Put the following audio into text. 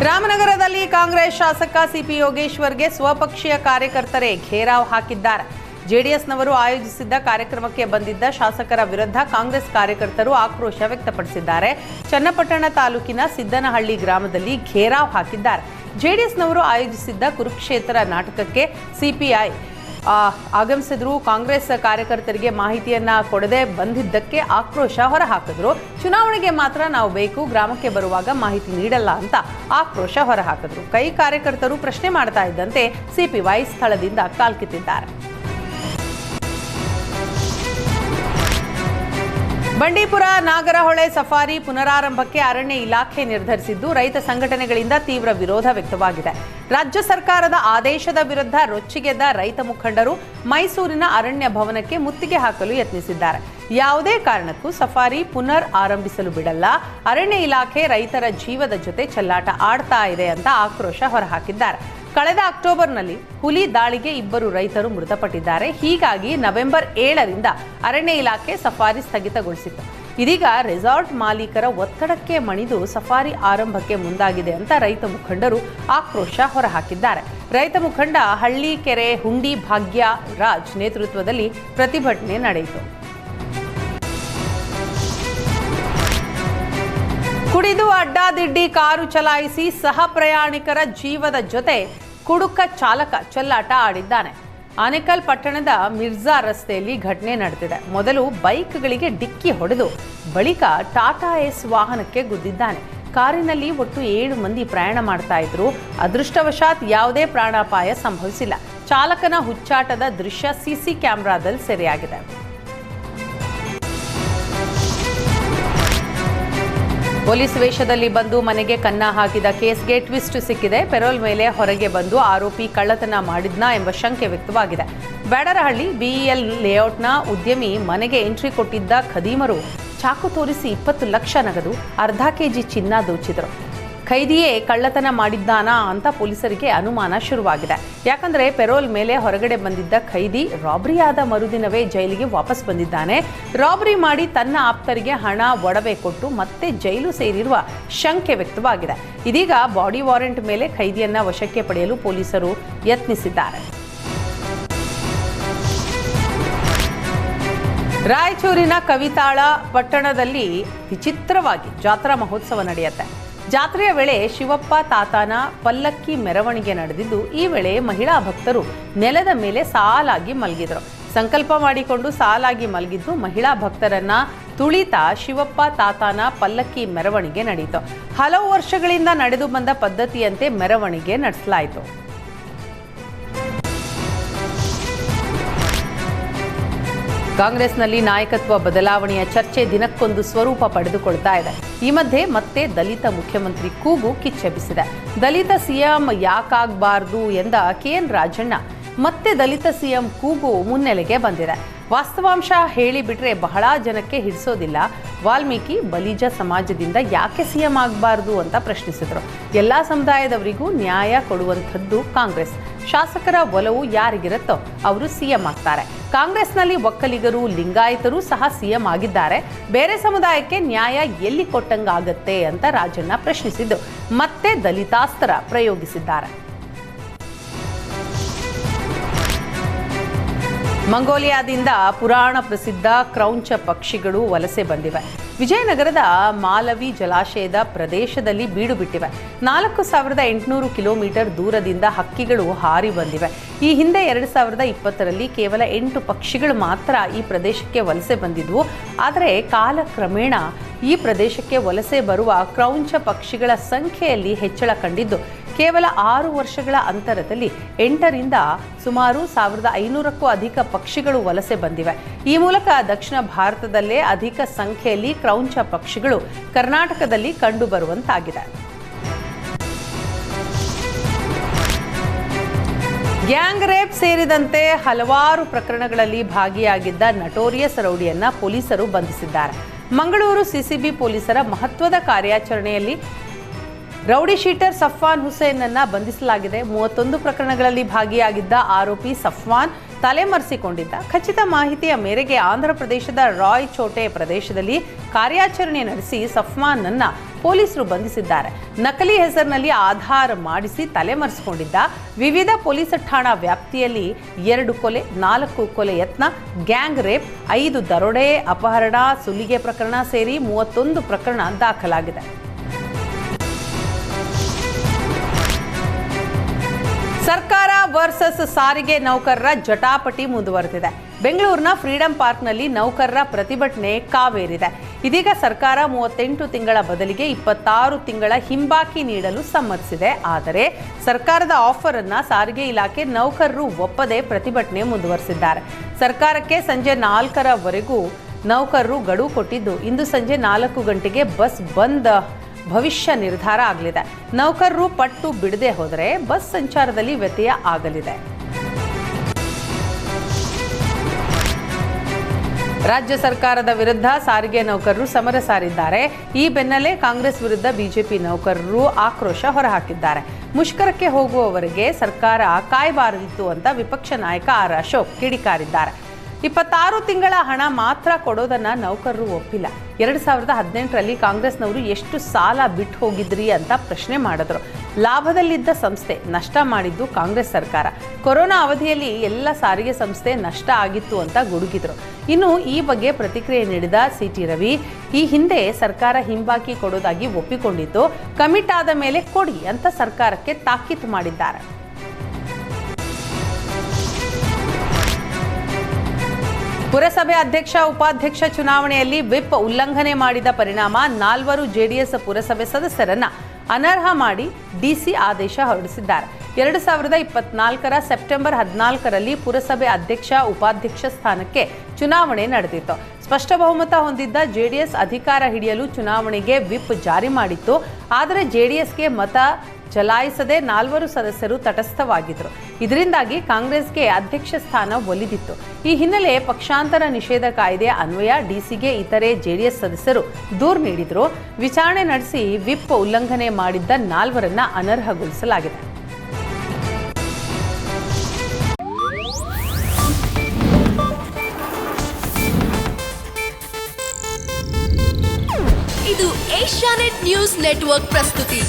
ರಾಮನಗರದಲ್ಲಿ ಕಾಂಗ್ರೆಸ್ ಶಾಸಕ ಸಿಪಿ ಯೋಗೇಶ್ವರ್ಗೆ ಸ್ವಪಕ್ಷೀಯ ಕಾರ್ಯಕರ್ತರೇ ಘೇರಾವ್ ಹಾಕಿದ್ದಾರೆ. ಜೆಡಿಎಸ್ನವರು ಆಯೋಜಿಸಿದ್ದ ಕಾರ್ಯಕ್ರಮಕ್ಕೆ ಬಂದಿದ್ದ ಶಾಸಕರ ವಿರುದ್ಧ ಕಾಂಗ್ರೆಸ್ ಕಾರ್ಯಕರ್ತರು ಆಕ್ರೋಶ ವ್ಯಕ್ತಪಡಿಸಿದ್ದಾರೆ. ಚನ್ನಪಟ್ಟಣ ತಾಲೂಕಿನ ಸಿದ್ದನಹಳ್ಳಿ ಗ್ರಾಮದಲ್ಲಿ ಘೇರಾವ್ ಹಾಕಿದ್ದಾರೆ. ಜೆಡಿಎಸ್ನವರು ಆಯೋಜಿಸಿದ್ದ ಕುರುಕ್ಷೇತ್ರ ನಾಟಕಕ್ಕೆ ಸಿಪಿಐ ಆಗಮಿಸಿದ್ರು. ಕಾಂಗ್ರೆಸ್ ಕಾರ್ಯಕರ್ತರಿಗೆ ಮಾಹಿತಿಯನ್ನ ಕೊಡದೆ ಬಂದಿದ್ದಕ್ಕೆ ಆಕ್ರೋಶ ಹೊರಹಾಕಿದ್ರು. ಚುನಾವಣೆಗೆ ಮಾತ್ರ ನಾವು ಬೇಕು, ಗ್ರಾಮಕ್ಕೆ ಬರುವಾಗ ಮಾಹಿತಿ ನೀಡಲ್ಲ ಅಂತ ಆಕ್ರೋಶ ಹೊರಹಾಕಿದ್ರು. ಕೈ ಕಾರ್ಯಕರ್ತರು ಪ್ರಶ್ನೆ ಮಾಡ್ತಾ ಇದ್ದಂತೆ ಸಿಪಿವೈ ಸ್ಥಳದಿಂದ ಕಾಲ್ಕಿತ್ತಿದ್ದಾರೆ. ಬಂಡೀಪುರ ನಾಗರಹೊಳೆ ಸಫಾರಿ ಪುನರಾರಂಭಕ್ಕೆ ಅರಣ್ಯ ಇಲಾಖೆ ನಿರ್ಧರಿಸಿದ್ದು, ರೈತ ಸಂಘಟನೆಗಳಿಂದ ತೀವ್ರ ವಿರೋಧ ವ್ಯಕ್ತವಾಗಿದೆ. ರಾಜ್ಯ ಸರ್ಕಾರದ ಆದೇಶದ ವಿರುದ್ಧ ರೊಚ್ಚಿಗೆದ್ದ ರೈತ ಮುಖಂಡರು ಮೈಸೂರಿನ ಅರಣ್ಯ ಭವನಕ್ಕೆ ಮುತ್ತಿಗೆ ಹಾಕಲು ಯತ್ನಿಸಿದ್ದಾರೆ. ಯಾವುದೇ ಕಾರಣಕ್ಕೂ ಸಫಾರಿ ಪುನರ್ ಆರಂಭಿಸಲು ಬಿಡಲ್ಲ, ಅರಣ್ಯ ಇಲಾಖೆ ರೈತರ ಜೀವದ ಜೊತೆ ಚೆಲ್ಲಾಟ ಆಡ್ತಾ ಇದೆ ಅಂತ ಆಕ್ರೋಶ ಹೊರಹಾಕಿದ್ದಾರೆ. ಕಳೆದ ಅಕ್ಟೋಬರ್ನಲ್ಲಿ ಹುಲಿ ದಾಳಿಗೆ 2 ರೈತರು ಮೃತಪಟ್ಟಿದ್ದಾರೆ. ಹೀಗಾಗಿ ನವೆಂಬರ್ 7ರಿಂದ ಅರಣ್ಯ ಇಲಾಖೆ ಸಫಾರಿ ಸ್ಥಗಿತಗೊಳಿಸಿತ್ತು. ಇದೀಗ ರೆಸಾರ್ಟ್ ಮಾಲೀಕರ ಒತ್ತಡಕ್ಕೆ ಮಣಿದು ಸಫಾರಿ ಆರಂಭಕ್ಕೆ ಮುಂದಾಗಿದೆ ಅಂತ ರೈತ ಮುಖಂಡರು ಆಕ್ರೋಶ ಹೊರಹಾಕಿದ್ದಾರೆ. ರೈತ ಮುಖಂಡ ಹಳ್ಳಿಕೆರೆ ಹುಂಡಿ ಭಾಗ್ಯ ರಾಜ್ ನೇತೃತ್ವದಲ್ಲಿ ಪ್ರತಿಭಟನೆ ನಡೆಯಿತು. ಕುಡಿದು ಅಡ್ಡಾದಿಡ್ಡಿ ಕಾರು ಚಲಾಯಿಸಿ ಸಹ ಪ್ರಯಾಣಿಕರ ಜೀವದ ಜೊತೆ ಕುಡುಕ ಚಾಲಕ ಚೆಲ್ಲಾಟ ಆಡಿದ್ದಾನೆ. ಆನೇಕಲ್ ಪಟ್ಟಣದ ಮಿರ್ಜಾ ರಸ್ತೆಯಲ್ಲಿ ಘಟನೆ ನಡೆದಿದೆ. ಮೊದಲು ಬೈಕ್ಗಳಿಗೆ ಡಿಕ್ಕಿ ಹೊಡೆದು ಬಳಿಕ ಟಾಟಾ ಎಸ್ ವಾಹನಕ್ಕೆ ಗುದ್ದಿದ್ದಾನೆ. ಕಾರಿನಲ್ಲಿ ಒಟ್ಟು 7 ಮಂದಿ ಪ್ರಯಾಣ ಮಾಡ್ತಾ ಇದ್ರು. ಅದೃಷ್ಟವಶಾತ್ ಯಾವುದೇ ಪ್ರಾಣಾಪಾಯ ಸಂಭವಿಸಿಲ್ಲ. ಚಾಲಕನ ಹುಚ್ಚಾಟದ ದೃಶ್ಯ ಸಿಸಿ ಕ್ಯಾಮೆರಾದಲ್ಲಿ ಸೆರೆಯಾಗಿದೆ. ಪೊಲೀಸ್ ವೇಷದಲ್ಲಿ ಬಂದು ಮನೆಗೆ ಕನ್ನ ಹಾಕಿದ ಕೇಸ್ಗೆ ಟ್ವಿಸ್ಟ್ ಸಿಕ್ಕಿದೆ. ಪೆರೋಲ್ ಮೇಲೆ ಹೊರಗೆ ಬಂದು ಆರೋಪಿ ಕಳ್ಳತನ ಮಾಡಿದ್ನಾ ಎಂಬ ಶಂಕೆ ವ್ಯಕ್ತವಾಗಿದೆ. ಬ್ಯಾಡರಹಳ್ಳಿ ಬಿಇಎಲ್ ಲೇಔಟ್ನ ಉದ್ಯಮಿ ಮನೆಗೆ ಎಂಟ್ರಿ ಕೊಟ್ಟಿದ್ದ ಖದೀಮರು ಚಾಕು ತೋರಿಸಿ 20 ಲಕ್ಷ ನಗದು, ಅರ್ಧ ಕೆಜಿ ಚಿನ್ನ ದೋಚಿದ್ರು. ಖೈದಿಯೇ ಕಳ್ಳತನ ಮಾಡಿದ್ದಾನಾ ಅಂತ ಪೊಲೀಸರಿಗೆ ಅನುಮಾನ ಶುರುವಾಗಿದೆ. ಯಾಕಂದ್ರೆ ಪೆರೋಲ್ ಮೇಲೆ ಹೊರಗಡೆ ಬಂದಿದ್ದ ಖೈದಿ ರಾಬರಿ ಆದ ಮರುದಿನವೇ ಜೈಲಿಗೆ ವಾಪಸ್ ಬಂದಿದ್ದಾನೆ. ರಾಬರಿ ಮಾಡಿ ತನ್ನ ಆಪ್ತರಿಗೆ ಹಣ ಒಡವೆ ಕೊಟ್ಟು ಮತ್ತೆ ಜೈಲು ಸೇರಿರುವ ಶಂಕೆ ವ್ಯಕ್ತವಾಗಿದೆ. ಇದೀಗ ಬಾಡಿ ವಾರೆಂಟ್ ಮೇಲೆ ಖೈದಿಯನ್ನ ವಶಕ್ಕೆ ಪಡೆಯಲು ಪೊಲೀಸರು ಯತ್ನಿಸಿದ್ದಾರೆ. ರಾಯಚೂರಿನ ಕವಿತಾಳ ಪಟ್ಟಣದಲ್ಲಿ ವಿಚಿತ್ರವಾಗಿ ಜಾತ್ರಾ ಮಹೋತ್ಸವ ನಡೆಯುತ್ತೆ. ಜಾತ್ರೆಯ ವೇಳೆ ಶಿವಪ್ಪ ತಾತನ ಪಲ್ಲಕ್ಕಿ ಮೆರವಣಿಗೆ ನಡೆದಿದ್ದು, ಈ ವೇಳೆ ಮಹಿಳಾ ಭಕ್ತರು ನೆಲದ ಮೇಲೆ ಸಾಲಾಗಿ ಮಲಗಿದ್ರು. ಸಂಕಲ್ಪ ಮಾಡಿಕೊಂಡು ಸಾಲಾಗಿ ಮಲಗಿದ್ದು ಮಹಿಳಾ ಭಕ್ತರನ್ನ ತುಳಿತಾ ಶಿವಪ್ಪ ತಾತನ ಪಲ್ಲಕ್ಕಿ ಮೆರವಣಿಗೆ ನಡೆಯಿತು. ಹಲವು ವರ್ಷಗಳಿಂದ ನಡೆದು ಬಂದ ಪದ್ಧತಿಯಂತೆ ಮೆರವಣಿಗೆ ನಡೆಸಲಾಯಿತು. ಕಾಂಗ್ರೆಸ್ನಲ್ಲಿ ನಾಯಕತ್ವ ಬದಲಾವಣೆಯ ಚರ್ಚೆ ದಿನಕ್ಕೊಂದು ಸ್ವರೂಪ ಪಡೆದುಕೊಳ್ತಾ ಇದೆ. ಈ ಮಧ್ಯೆ ಮತ್ತೆ ದಲಿತ ಮುಖ್ಯಮಂತ್ರಿ ಕೂಗು ಕಿಚ್ಚೆಬ್ಬಿಸಿದೆ. ದಲಿತ ಸಿಎಂ ಯಾಕಾಗಬಾರ್ದು ಎಂದ ಕೆಎನ್ ರಾಜಣ್ಣ ಮತ್ತೆ ದಲಿತ ಸಿಎಂ ಕೂಗು ಮುನ್ನೆಲೆಗೆ ಬಂದಿದೆ. ವಾಸ್ತವಾಂಶ ಹೇಳಿಬಿಟ್ರೆ ಬಹಳ ಜನಕ್ಕೆ ಹಿಡಿಸೋದಿಲ್ಲ. ವಾಲ್ಮೀಕಿ ಬಲಿಜ ಸಮಾಜದಿಂದ ಯಾಕೆ ಸಿಎಂ ಆಗಬಾರ್ದು ಅಂತ ಪ್ರಶ್ನಿಸಿದರು. ಎಲ್ಲಾ ಸಮುದಾಯದವರಿಗೂ ನ್ಯಾಯ ಕೊಡುವಂಥದ್ದು ಕಾಂಗ್ರೆಸ್. ಶಾಸಕರ ಒಲವು ಯಾರಿಗಿರುತ್ತೋ ಅವರು ಸಿಎಂ ಆಗ್ತಾರೆ. ಕಾಂಗ್ರೆಸ್ನಲ್ಲಿ ಒಕ್ಕಲಿಗರು, ಲಿಂಗಾಯತರು ಸಹ ಸಿಎಂ ಆಗಿದ್ದಾರೆ. ಬೇರೆ ಸಮುದಾಯಕ್ಕೆ ನ್ಯಾಯ ಎಲ್ಲಿ ಕೊಟ್ಟಂಗಾಗತ್ತೆ ಅಂತ ರಾಜಣ್ಣ ಪ್ರಶ್ನಿಸಿದ್ದು ಮತ್ತೆ ದಲಿತಾಸ್ತ್ರ ಪ್ರಯೋಗಿಸಿದ್ದಾರೆ. ಮಂಗೋಲಿಯಾದಿಂದ ಪುರಾಣ ಪ್ರಸಿದ್ಧ ಕ್ರೌಂಚ ಪಕ್ಷಿಗಳು ವಲಸೆ ಬಂದಿವೆ. ವಿಜಯನಗರದ ಮಾಲವಿ ಜಲಾಶಯದ ಪ್ರದೇಶದಲ್ಲಿ ಬೀಡು ಬಿಟ್ಟಿವೆ. 4800 ಕಿಲೋಮೀಟರ್ ದೂರದಿಂದ ಹಕ್ಕಿಗಳು ಹಾರಿ ಬಂದಿವೆ. ಈ ಹಿಂದೆ 2020ರಲ್ಲಿ ಕೇವಲ 8 ಪಕ್ಷಿಗಳು ಮಾತ್ರ ಈ ಪ್ರದೇಶಕ್ಕೆ ವಲಸೆ ಬಂದಿದ್ವು. ಆದರೆ ಕಾಲಕ್ರಮೇಣ ಈ ಪ್ರದೇಶಕ್ಕೆ ವಲಸೆ ಬರುವ ಕ್ರೌಂಚ ಪಕ್ಷಿಗಳ ಸಂಖ್ಯೆಯಲ್ಲಿ ಹೆಚ್ಚಳ ಕಂಡಿದ್ದು, ಕೇವಲ 6 ವರ್ಷಗಳ ಅಂತರದಲ್ಲಿ 8ರಿಂದ ಸುಮಾರು 1500ಕ್ಕೂ ಅಧಿಕ ಪಕ್ಷಿಗಳು ವಲಸೆ ಬಂದಿವೆ. ಈ ಮೂಲಕ ದಕ್ಷಿಣ ಭಾರತದಲ್ಲೇ ಅಧಿಕ ಸಂಖ್ಯೆಯಲ್ಲಿ ಕ್ರೌಂಚ ಪಕ್ಷಿಗಳು ಕರ್ನಾಟಕದಲ್ಲಿ ಕಂಡುಬರುವಂತಾಗಿದೆ. ಗ್ಯಾಂಗ್ ರೇಪ್ ಸೇರಿದಂತೆ ಹಲವಾರು ಪ್ರಕರಣಗಳಲ್ಲಿ ಭಾಗಿಯಾಗಿದ್ದ ನಟೋರಿಯಸ್ ರೌಡಿಯನ್ನ ಪೊಲೀಸರು ಬಂಧಿಸಿದ್ದಾರೆ. ಮಂಗಳೂರು ಸಿಸಿಬಿ ಪೊಲೀಸರ ಮಹತ್ವದ ಕಾರ್ಯಾಚರಣೆಯಲ್ಲಿ ರೌಡಿ ಶೀಟರ್ ಸಫ್ವಾನ್ ಹುಸೇನ್ ಅನ್ನ ಬಂಧಿಸಲಾಗಿದೆ. 31 ಪ್ರಕರಣಗಳಲ್ಲಿ ಭಾಗಿಯಾಗಿದ್ದ ಆರೋಪಿ ಸಫ್ವಾನ್ ತಲೆಮರೆಸಿಕೊಂಡಿದ್ದ. ಖಚಿತ ಮಾಹಿತಿಯ ಮೇರೆಗೆ ಆಂಧ್ರ ಪ್ರದೇಶದ ರಾಯ್ ಚೋಟೆ ಪ್ರದೇಶದಲ್ಲಿ ಕಾರ್ಯಾಚರಣೆ ನಡೆಸಿ ಸಫ್ವಾನ್ ಅನ್ನ ಪೊಲೀಸರು ಬಂಧಿಸಿದ್ದಾರೆ. ನಕಲಿ ಹೆಸರಿನಲ್ಲಿ ಆಧಾರ್ ಮಾಡಿಸಿ ತಲೆಮರೆಸಿಕೊಂಡಿದ್ದ ವಿವಿಧ ಪೊಲೀಸ್ ಠಾಣಾ ವ್ಯಾಪ್ತಿಯಲ್ಲಿ 2 ಕೊಲೆ, 4 ಕೊಲೆ ಯತ್ನ, ಗ್ಯಾಂಗ್ ರೇಪ್, 5 ದರೋಡೆ, ಅಪಹರಣ, ಸುಲಿಗೆ ಪ್ರಕರಣ ಸೇರಿ 31 ಪ್ರಕರಣ ದಾಖಲಾಗಿದೆ. ಸರ್ಕಾರ ವರ್ಸಸ್ ಸಾರಿಗೆ ನೌಕರರ ಜಟಾಪಟಿ ಮುಂದುವರೆದಿದೆ. ಬೆಂಗಳೂರಿನ ಫ್ರೀಡಂ ಪಾರ್ಕ್ನಲ್ಲಿ ನೌಕರರ ಪ್ರತಿಭಟನೆ ಕಾವೇರಿದೆ. ಇದೀಗ ಸರ್ಕಾರ 38 ತಿಂಗಳ ಬದಲಿಗೆ 26 ತಿಂಗಳ ಹಿಂಬಾಕಿ ನೀಡಲು ಸಮ್ಮತಿಸಿದೆ. ಆದರೆ ಸರ್ಕಾರದ ಆಫರ್ ಅನ್ನ ಸಾರಿಗೆ ಇಲಾಖೆ ನೌಕರರು ಒಪ್ಪದೆ ಪ್ರತಿಭಟನೆ ಮುಂದುವರೆಸಿದ್ದಾರೆ. ಸರ್ಕಾರಕ್ಕೆ ಸಂಜೆ 4ರವರೆಗೂ ನೌಕರರು ಗಡುವು ಕೊಟ್ಟಿದ್ದು, ಇಂದು ಸಂಜೆ 4 ಗಂಟೆಗೆ ಬಸ್ ಬಂದ್ ಭವಿಷ್ಯ ನಿರ್ಧಾರ ಆಗಲಿದೆ. ನೌಕರರು ಪಟ್ಟು ಬಿಡದೆ ಹೋದರೆ ಬಸ್ ಸಂಚಾರದಲ್ಲಿ ವ್ಯತ್ಯಯ ಆಗಲಿದೆ. ರಾಜ್ಯ ಸರ್ಕಾರದ ವಿರುದ್ಧ ಸಾರಿಗೆ ನೌಕರರು ಸಮರ ಸಾರಿದ್ದಾರೆ. ಈ ಬೆನ್ನಲ್ಲೇ ಕಾಂಗ್ರೆಸ್ ವಿರುದ್ಧ ಬಿಜೆಪಿ ನೌಕರರು ಆಕ್ರೋಶ ಹೊರಹಾಕಿದ್ದಾರೆ. ಮುಷ್ಕರಕ್ಕೆ ಹೋಗುವವರೆಗೆ ಸರ್ಕಾರ ಕಾಯಬಾರದಿತ್ತು ಅಂತ ವಿಪಕ್ಷ ನಾಯಕ ಆರ್ ಅಶೋಕ್ ಕಿಡಿಕಾರಿದ್ದಾರೆ. 26 ತಿಂಗಳ ಹಣ ಮಾತ್ರ ಕೊಡೋದನ್ನ ನೌಕರರು ಒಪ್ಪಿಲ್ಲ. 2018ರಲ್ಲಿ ಕಾಂಗ್ರೆಸ್ನವರು ಎಷ್ಟು ಸಾಲ ಬಿಟ್ಟು ಹೋಗಿದ್ರಿ ಅಂತ ಪ್ರಶ್ನೆ ಮಾಡಿದ್ರು. ಲಾಭದಲ್ಲಿದ್ದ ಸಂಸ್ಥೆ ನಷ್ಟ ಮಾಡಿದ್ದು ಕಾಂಗ್ರೆಸ್ ಸರ್ಕಾರ. ಕೊರೋನಾ ಅವಧಿಯಲ್ಲಿ ಎಲ್ಲ ಸಾರಿಗೆ ಸಂಸ್ಥೆ ನಷ್ಟ ಆಗಿತ್ತು ಅಂತ ಗುಡುಗಿದ್ರು. ಇನ್ನು ಈ ಬಗ್ಗೆ ಪ್ರತಿಕ್ರಿಯೆ ನೀಡಿದ ಸಿಟಿ ರವಿ, ಈ ಹಿಂದೆ ಸರ್ಕಾರ ಹಿಂಬಾಕಿ ಕೊಡೋದಾಗಿ ಒಪ್ಪಿಕೊಂಡಿದ್ದು, ಕಮಿಟ್ ಆದ ಮೇಲೆ ಕೊಡಿ ಅಂತ ಸರ್ಕಾರಕ್ಕೆ ತಾಕೀತು ಮಾಡಿದ್ದಾರೆ. ಪುರಸಭೆ ಅಧ್ಯಕ್ಷ ಉಪಾಧ್ಯಕ್ಷ ಚುನಾವಣೆಯಲ್ಲಿ ವಿಪ್ ಉಲ್ಲಂಘನೆ ಮಾಡಿದ ಪರಿಣಾಮ 4 ಜೆಡಿಎಸ್ ಪುರಸಭೆ ಸದಸ್ಯರನ್ನ ಅನರ್ಹ ಮಾಡಿ ಡಿಸಿ ಆದೇಶ ಹೊರಡಿಸಿದ್ದಾರೆ. 2024ರ ಸೆಪ್ಟೆಂಬರ್ 14ರಲ್ಲಿ ಪುರಸಭೆ ಅಧ್ಯಕ್ಷ ಉಪಾಧ್ಯಕ್ಷ ಸ್ಥಾನಕ್ಕೆ ಚುನಾವಣೆ ನಡೆದಿತ್ತು. ಸ್ಪಷ್ಟ ಬಹುಮತ ಹೊಂದಿದ್ದ ಜೆಡಿಎಸ್ ಅಧಿಕಾರ ಹಿಡಿಯಲು ಚುನಾವಣೆಗೆ ವಿಪ್ ಜಾರಿ ಮಾಡಿತ್ತು. ಆದರೆ ಜೆಡಿಎಸ್ಗೆ ಮತ ಚಲಾಯಿಸದೆ 4 ಸದಸ್ಯರು ತಟಸ್ಥವಾಗಿದ್ದರು. ಇದರಿಂದಾಗಿ ಕಾಂಗ್ರೆಸ್ಗೆ ಅಧ್ಯಕ್ಷ ಸ್ಥಾನ ಒಲಿದಿತ್ತು. ಈ ಹಿನ್ನೆಲೆ ಪಕ್ಷಾಂತರ ನಿಷೇಧ ಕಾಯ್ದೆ ಅನ್ವಯ ಡಿಸಿಗೆ ಇತರೆ ಜೆಡಿಎಸ್ ಸದಸ್ಯರು ದೂರು ನೀಡಿದ್ರು. ವಿಚಾರಣೆ ನಡೆಸಿ ವಿಪ್ ಉಲ್ಲಂಘನೆ ಮಾಡಿದ್ದ 4ರನ್ನ ಅನರ್ಹಗೊಳಿಸಲಾಗಿದೆ. ಇದು ಏಷ್ಯಾನೆಟ್ ನ್ಯೂಸ್ ನೆಟ್ವರ್ಕ್ ಪ್ರಸ್ತುತಿ.